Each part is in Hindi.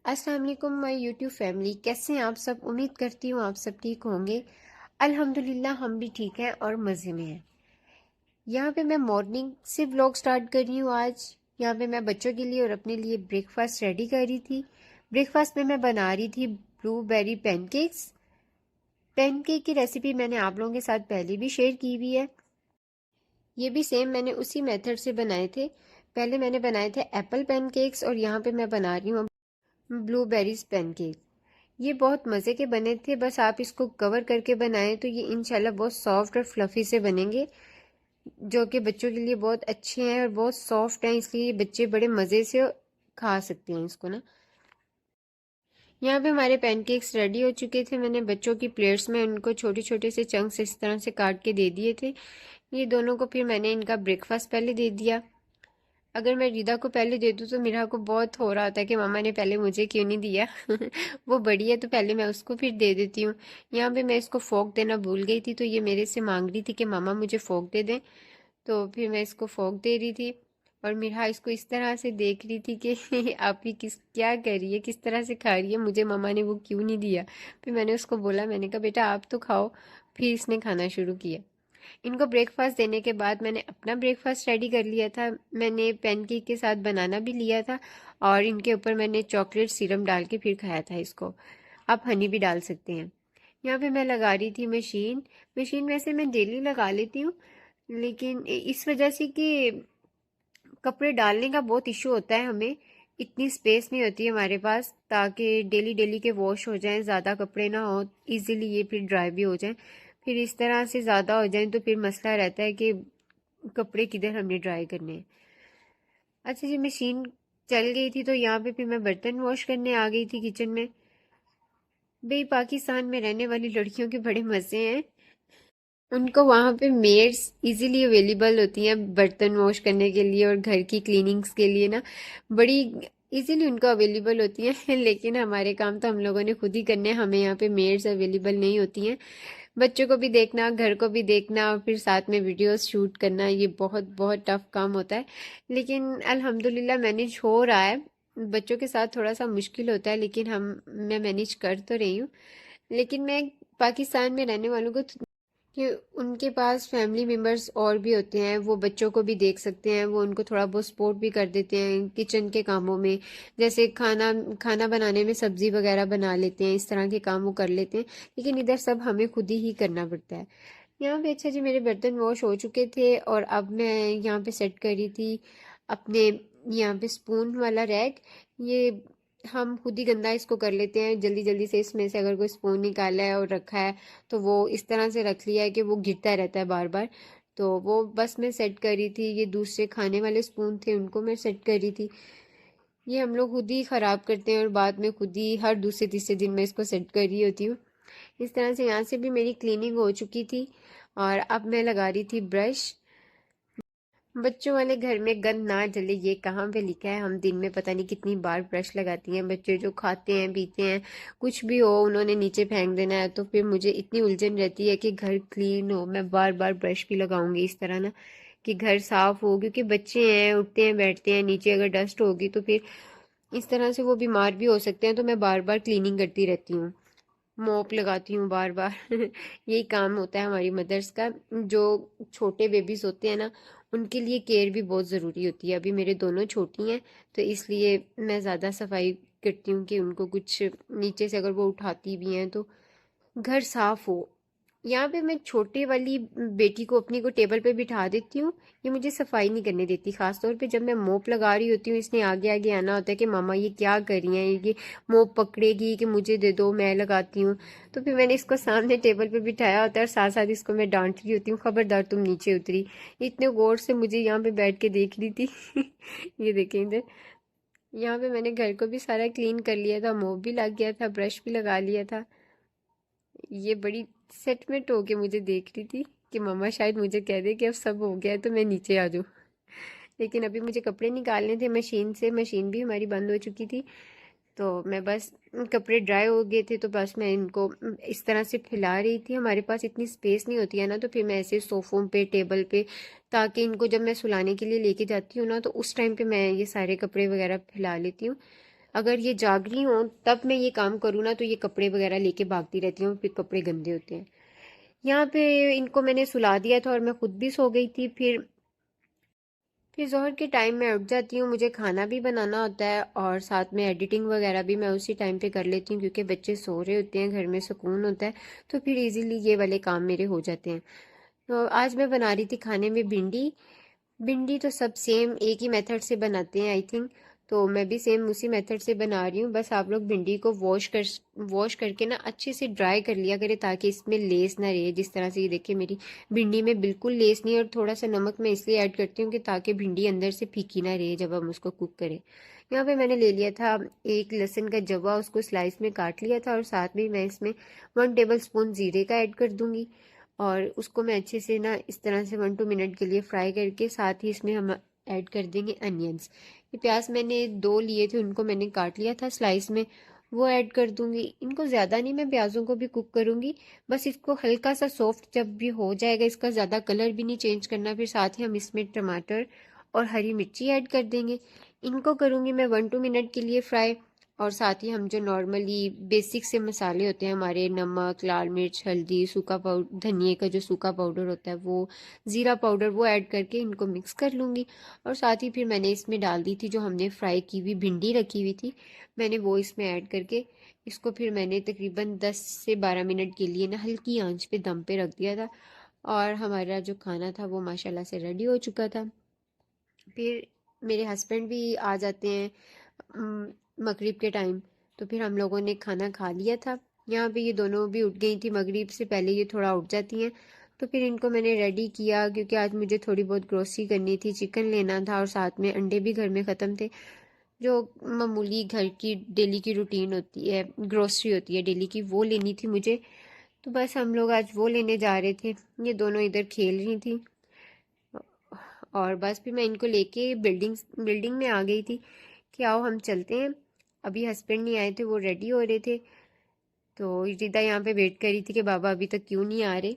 अस्सलाम वालेकुम माय यूट्यूब फैमिली, कैसे हैं आप सब। उम्मीद करती हूँ आप सब ठीक होंगे। अल्हम्दुलिल्लाह हम भी ठीक हैं और मज़े में हैं। यहाँ पे मैं मॉर्निंग से व्लॉग स्टार्ट कर रही हूँ आज। यहाँ पे मैं बच्चों के लिए और अपने लिए ब्रेकफास्ट रेडी कर रही थी। ब्रेकफास्ट में मैं बना रही थी ब्लूबेरी पैनकेक्स। पैनकेक की रेसिपी मैंने आप लोगों के साथ पहले भी शेयर की हुई है। ये भी सेम मैंने उसी मेथड से बनाए थे। पहले मैंने बनाए थे एप्पल पैनकेक्स और यहाँ पे मैं बना रही हूँ ब्लूबेरीज पैनकेक। ये बहुत मज़े के बने थे। बस आप इसको कवर करके बनाएं तो ये इंशाल्लाह बहुत सॉफ्ट और फ्लफ़ी से बनेंगे, जो कि बच्चों के लिए बहुत अच्छे हैं और बहुत सॉफ्ट हैं, इसलिए बच्चे बड़े मज़े से खा सकते हैं इसको ना। यहाँ पे हमारे पैनकेक्स रेडी हो चुके थे। मैंने बच्चों की प्लेट्स में उनको छोटे छोटे से चंक्स इस तरह से काट के दे दिए थे। ये दोनों को फिर मैंने इनका ब्रेकफास्ट पहले दे दिया। अगर मैं रिदा को पहले दे दूँ तो मीरा को बहुत हो रहा था कि मामा ने पहले मुझे क्यों नहीं दिया। वो बड़ी है तो पहले मैं उसको फिर दे देती हूँ। यहाँ पे मैं इसको फोक देना भूल गई थी, तो ये मेरे से मांग रही थी कि मामा मुझे फोक दे दें। तो फिर मैं इसको फोक दे रही थी और मीरा इसको इस तरह से देख रही थी कि आप ही क्या कर रही है, किस तरह से खा रही है, मुझे मामा ने वो क्यों नहीं दिया। फिर मैंने उसको बोला, मैंने कहा बेटा आप तो खाओ। फिर इसने खाना शुरू किया। इनको ब्रेकफास्ट देने के बाद मैंने अपना ब्रेकफास्ट रेडी कर लिया था। मैंने पैनकेक के साथ बनाना भी लिया था और इनके ऊपर मैंने चॉकलेट सिरप डाल के फिर खाया था इसको। आप हनी भी डाल सकते हैं। यहाँ पे मैं लगा रही थी मशीन। मशीन वैसे मैं डेली लगा लेती हूँ, लेकिन इस वजह से कि कपड़े डालने का बहुत इशू होता है हमें। इतनी स्पेस नहीं होती हमारे पास ताकि डेली डेली के वॉश हो जाएं, ज़्यादा कपड़े ना हो, इजीली ये फिर ड्राई भी हो जाएं। फिर इस तरह से ज़्यादा हो जाएं तो फिर मसला रहता है कि कपड़े किधर हमने ड्राई करने हैं। अच्छा जी, मशीन चल गई थी तो यहाँ पे फिर मैं बर्तन वॉश करने आ गई थी किचन में। भाई पाकिस्तान में रहने वाली लड़कियों के बड़े मज़े हैं। उनको वहाँ पे मेड्स इजीली अवेलेबल होती हैं बर्तन वॉश करने के लिए और घर की क्लीनिंग्स के लिए ना, बड़ी इजीली उनको अवेलेबल होती हैं। लेकिन हमारे काम तो हम लोगों ने खुद ही करने हैं, हमें यहाँ पे मेड्स अवेलेबल नहीं होती हैं। बच्चों को भी देखना, घर को भी देखना और फिर साथ में वीडियोस शूट करना, ये बहुत बहुत टफ काम होता है। लेकिन अल्हम्दुलिल्लाह मैनेज हो रहा है। बच्चों के साथ थोड़ा सा मुश्किल होता है, लेकिन मैं मैनेज कर तो रही हूँ। लेकिन मैं पाकिस्तान में रहने वालों को कि उनके पास फैमिली मेम्बर्स और भी होते हैं, वो बच्चों को भी देख सकते हैं, वो उनको थोड़ा बहुत सपोर्ट भी कर देते हैं किचन के कामों में। जैसे खाना खाना बनाने में सब्जी वगैरह बना लेते हैं, इस तरह के काम वो कर लेते हैं। लेकिन इधर सब हमें खुद ही करना पड़ता है। यहाँ पे अच्छा जी, मेरे बर्तन वॉश हो चुके थे और अब मैं यहाँ पे सेट कर रही थी अपने यहाँ पे स्पून वाला रैक। ये हम खुद ही गंदा इसको कर लेते हैं जल्दी जल्दी से। इसमें से अगर कोई स्पून निकाला है और रखा है तो वो इस तरह से रख लिया है कि वो गिरता रहता है बार बार। तो वो बस मैं सेट कर रही थी। ये दूसरे खाने वाले स्पून थे, उनको मैं सेट कर रही थी। ये हम लोग खुद ही ख़राब करते हैं और बाद में खुद ही हर दूसरे तीसरे दिन मैं इसको सेट कर रही होती हूँ। इस तरह से यहाँ से भी मेरी क्लीनिंग हो चुकी थी और अब मैं लगा रही थी ब्रश। बच्चों वाले घर में गंद ना जले, ये कहाँ पे लिखा है। हम दिन में पता नहीं कितनी बार ब्रश लगाती हैं। बच्चे जो खाते हैं पीते हैं, कुछ भी हो उन्होंने नीचे फेंक देना है, तो फिर मुझे इतनी उलझन रहती है कि घर क्लीन हो, मैं बार बार ब्रश भी लगाऊंगी इस तरह ना कि घर साफ हो। क्योंकि बच्चे हैं, उठते हैं बैठते हैं, नीचे अगर डस्ट होगी तो फिर इस तरह से वो बीमार भी हो सकते हैं। तो मैं बार बार क्लीनिंग करती रहती हूँ, मोप लगाती हूँ बार बार। यही काम होता है हमारी मदर्स का। जो छोटे बेबीज होते हैं ना, उनके लिए केयर भी बहुत ज़रूरी होती है। अभी मेरे दोनों छोटी हैं तो इसलिए मैं ज़्यादा सफाई करती हूँ कि उनको कुछ नीचे से अगर वो उठाती भी हैं तो घर साफ हो। यहाँ पे मैं छोटे वाली बेटी को अपनी को टेबल पे बिठा देती हूँ। ये मुझे सफाई नहीं करने देती, खास तौर पे जब मैं मोप लगा रही होती हूँ। इसने आगे आगे आना होता है कि मामा ये क्या कर रही हैं, ये मोप पकड़ेगी कि मुझे दे दो, मैं लगाती हूँ। तो फिर मैंने इसको सामने टेबल पे बिठाया होता है और साथ साथ इसको मैं डांट रही होती हूँ, खबरदार तुम नीचे उतरी। इतने गौर से मुझे यहाँ पे बैठ के देख रही थी। ये देखें इधर। यहाँ पे मैंने घर को भी सारा क्लीन कर लिया था, मोप भी लग गया था, ब्रश भी लगा लिया था। ये बड़ी सेटमेंट होके मुझे देख रही थी कि मम्मा शायद मुझे कह दे कि अब सब हो गया है तो मैं नीचे आ जाऊँ। लेकिन अभी मुझे कपड़े निकालने थे मशीन से। मशीन भी हमारी बंद हो चुकी थी, तो मैं बस कपड़े ड्राई हो गए थे तो बस मैं इनको इस तरह से फैला रही थी। हमारे पास इतनी स्पेस नहीं होती है ना, तो फिर मैं ऐसे सोफ़ों पे, टेबल पे, ताकि इनको जब मैं सुलाने के लिए लेके जाती हूँ ना तो उस टाइम पे मैं ये सारे कपड़े वगैरह फैला लेती हूँ। अगर ये जाग रही हों तब मैं ये काम करूँ ना, तो ये कपड़े वगैरह लेके भागती रहती हूँ, फिर कपड़े गंदे होते हैं। यहाँ पे इनको मैंने सुला दिया था और मैं खुद भी सो गई थी। फिर ज़ोहर के टाइम मैं उठ जाती हूँ, मुझे खाना भी बनाना होता है और साथ में एडिटिंग वगैरह भी मैं उसी टाइम पे कर लेती हूँ, क्योंकि बच्चे सो रहे होते हैं, घर में सुकून होता है, तो फिर इजीली ये वाले काम मेरे हो जाते हैं। तो आज मैं बना रही थी खाने में भिंडी। भिंडी तो सब सेम एक ही मेथड से बनाते हैं आई थिंक, तो मैं भी सेम उसी मेथड से बना रही हूँ। बस आप लोग भिंडी को वॉश करके ना अच्छे से ड्राई कर लिया करें, ताकि इसमें लेस ना रहे। जिस तरह से ये देखिए मेरी भिंडी में बिल्कुल लेस नहीं है, और थोड़ा सा नमक मैं इसलिए ऐड करती हूँ कि ताकि भिंडी अंदर से फीकी ना रहे जब हम उसको कुक करें। यहाँ पे मैंने ले लिया था एक लहसुन का जवा, उसको स्लाइस में काट लिया था, और साथ में मैं इसमें 1 टेबल स्पून जीरे का ऐड कर दूंगी, और उसको मैं अच्छे से ना इस तरह से 1-2 मिनट के लिए फ्राई करके साथ ही इसमें हम ऐड कर देंगे अनियंस। ये प्याज मैंने 2 लिए थे, उनको मैंने काट लिया था स्लाइस में, वो ऐड कर दूंगी। इनको ज़्यादा नहीं मैं प्याज़ों को भी कुक करूंगी, बस इसको हल्का सा सॉफ्ट जब भी हो जाएगा, इसका ज़्यादा कलर भी नहीं चेंज करना। फिर साथ ही हम इसमें टमाटर और हरी मिर्ची ऐड कर देंगे। इनको करूंगी मैं 1-2 मिनट के लिए फ्राई, और साथ ही हम जो नॉर्मली बेसिक से मसाले होते हैं हमारे, नमक, लाल मिर्च, हल्दी, सूखा पाउडर, धनिए का जो सूखा पाउडर होता है वो, ज़ीरा पाउडर, वो ऐड करके इनको मिक्स कर लूँगी। और साथ ही फिर मैंने इसमें डाल दी थी जो हमने फ्राई की हुई भिंडी रखी हुई थी, मैंने वो इसमें ऐड करके इसको फिर मैंने तकरीबन 10 से 12 मिनट के लिए ना हल्की आंच पे दम पे रख दिया था। और हमारा जो खाना था वो माशाल्लाह से रेडी हो चुका था। फिर मेरे हस्बैंड भी आ जाते हैं मगरिब के टाइम, तो फिर हम लोगों ने खाना खा लिया था। यहाँ पे ये दोनों भी उठ गई थी, मगरिब से पहले ये थोड़ा उठ जाती हैं, तो फिर इनको मैंने रेडी किया, क्योंकि आज मुझे थोड़ी बहुत ग्रोसरी करनी थी, चिकन लेना था और साथ में अंडे भी घर में ख़त्म थे, जो मामूली घर की डेली की रूटीन होती है, ग्रोसरी होती है डेली की, वो लेनी थी मुझे। तो बस हम लोग आज वो लेने जा रहे थे। ये दोनों इधर खेल रही थी, और बस फिर मैं इनको लेके बिल्डिंग में आ गई थी कि आओ हम चलते हैं। अभी हस्बैंड नहीं आए थे, वो रेडी हो रहे थे, तो रिदा यहाँ पे वेट कर रही थी कि बाबा अभी तक क्यों नहीं आ रहे।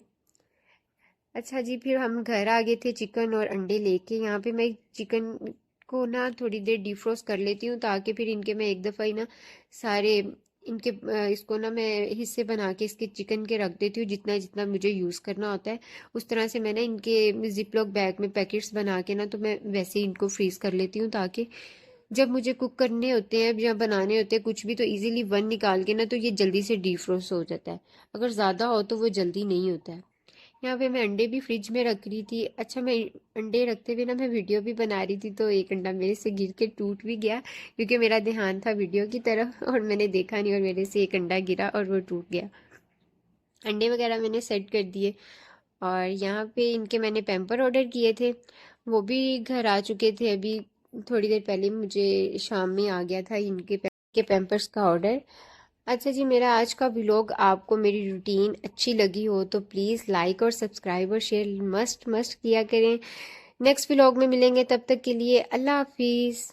अच्छा जी, फिर हम घर आ गए थे चिकन और अंडे लेके। यहाँ पे मैं चिकन को ना थोड़ी देर डिफ्रोस्ट कर लेती हूँ, ताकि फिर इनके मैं एक दफ़ा ही ना सारे इनके इसको ना मैं हिस्से बना के इसके चिकन के रख देती हूँ, जितना जितना मुझे यूज़ करना होता है उस तरह से। मैंने इनके जिप लॉक बैग में पैकेट्स बना के ना, तो मैं वैसे ही इनको फ्रीज़ कर लेती हूँ, ताकि जब मुझे कुक करने होते हैं या बनाने होते हैं कुछ भी, तो इजीली वन निकाल के ना, तो ये जल्दी से डिफ्रोस्ट हो जाता है। अगर ज़्यादा हो तो वो जल्दी नहीं होता है। यहाँ पे मैं अंडे भी फ्रिज में रख रही थी। अच्छा, मैं अंडे रखते हुए ना मैं वीडियो भी बना रही थी, तो एक अंडा मेरे से गिर के टूट भी गया, क्योंकि मेरा ध्यान था वीडियो की तरफ और मैंने देखा नहीं, और मेरे से एक अंडा गिरा और वो टूट गया। अंडे वगैरह मैंने सेट कर दिए, और यहाँ पे इनके मैंने पैम्पर ऑर्डर किए थे, वो भी घर आ चुके थे। अभी थोड़ी देर पहले मुझे शाम में आ गया था के पैम्पर्स का ऑर्डर। अच्छा जी, मेरा आज का व्लॉग आपको मेरी रूटीन अच्छी लगी हो तो प्लीज़ लाइक और सब्सक्राइब और शेयर मस्ट मस्ट किया करें। नेक्स्ट व्लॉग में मिलेंगे, तब तक के लिए अल्लाह हाफिज़।